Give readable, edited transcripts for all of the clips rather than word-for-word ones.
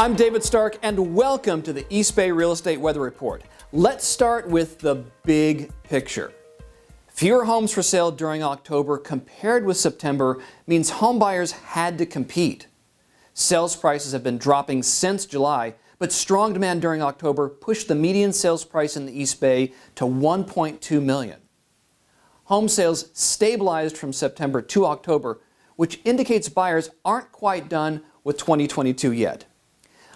I'm David Stark, and welcome to the East Bay Real Estate Weather Report. Let's start with the big picture. Fewer homes for sale during October compared with September means home buyers had to compete. Sales prices have been dropping since July, but strong demand during October pushed the median sales price in the East Bay to $1.2 million. Home sales stabilized from September to October, which indicates buyers aren't quite done with 2022 yet.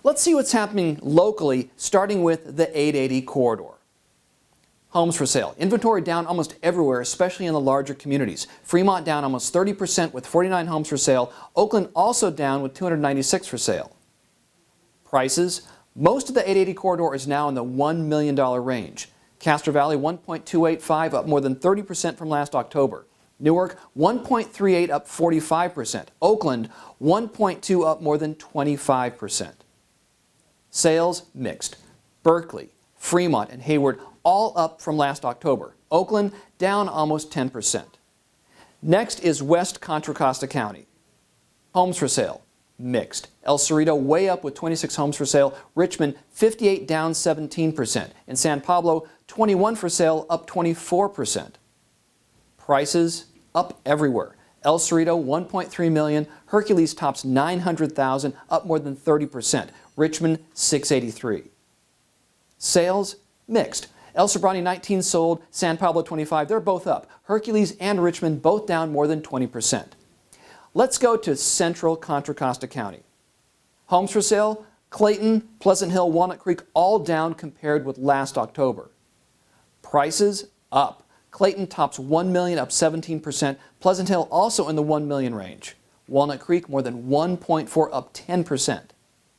Let's see what's happening locally, starting with the 880 corridor. Homes for sale. Inventory down almost everywhere, especially in the larger communities. Fremont down almost 30% with 49 homes for sale. Oakland also down with 296 for sale. Prices. Most of the 880 corridor is now in the $1 million range. Castro Valley $1.285, up more than 30% from last October. Newark $1.38, up 45%. Oakland $1.2, up more than 25%. Sales mixed. Berkeley, Fremont, and Hayward all up from last October. Oakland down almost 10%. Next is West Contra Costa County. Homes for sale mixed. El Cerrito way up with 26 homes for sale. Richmond 58 down 17%. In San Pablo 21 for sale, up 24%. Prices up everywhere. El Cerrito $1.3 million. Hercules tops $900,000, up more than 30%. Richmond $683. Sales mixed. El Sobrante 19 sold, San Pablo 25, they're both up. Hercules and Richmond both down more than 20%. Let's go to Central Contra Costa County. Homes for sale, Clayton, Pleasant Hill, Walnut Creek all down compared with last October. Prices up. Clayton tops $1 million, up 17%. Pleasant Hill also in the $1 million range. Walnut Creek more than 1.4, up 10%.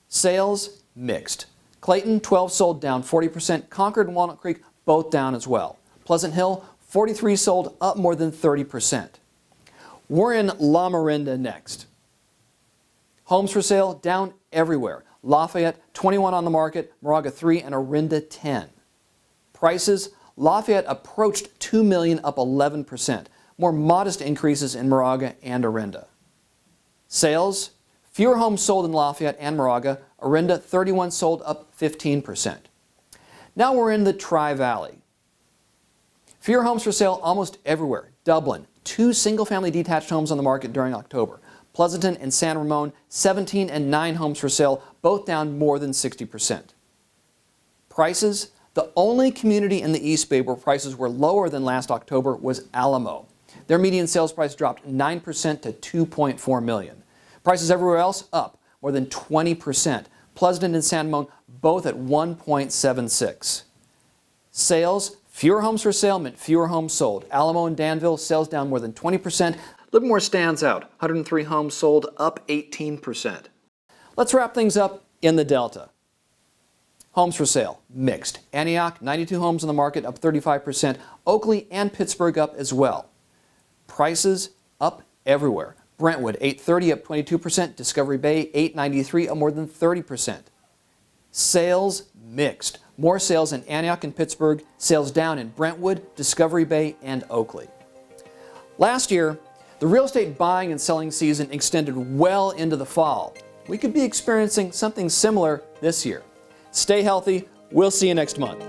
Sales mixed. Clayton 12 sold, down 40%. Concord and Walnut Creek both down as well. Pleasant Hill 43 sold, up more than 30%. We're in La Miranda next. Homes for sale down everywhere. Lafayette 21 on the market, Moraga 3, and Orinda 10. Prices. Lafayette approached $2 million, up 11%. More modest increases in Moraga and Orinda. Sales. Fewer homes sold in Lafayette and Moraga. Orinda 31 sold, up 15%. Now we're in the Tri-Valley. Fewer homes for sale almost everywhere. Dublin, 2 single-family detached homes on the market during October. Pleasanton and San Ramon, 17 and 9 homes for sale, both down more than 60%. Prices. The only community in the East Bay where prices were lower than last October was Alamo. Their median sales price dropped 9% to $2.4 million. Prices everywhere else up more than 20%. Pleasanton and San Ramon both at 1.76. Sales. Fewer homes for sale meant fewer homes sold. Alamo and Danville sales down more than 20%. Livermore stands out. 103 homes sold, up 18%. Let's wrap things up in the Delta. Homes for sale mixed. Antioch 92 homes on the market, up 35%. Oakley and Pittsburgh up as well. Prices up everywhere. Brentwood 830 up 22%. Discovery Bay 893 up more than 30%. Sales mixed. More sales in Antioch and Pittsburgh, sales down in Brentwood, Discovery Bay, and Oakley. Last year, the real estate buying and selling season extended well into the fall. We could be experiencing something similar this year. Stay healthy. We'll see you next month.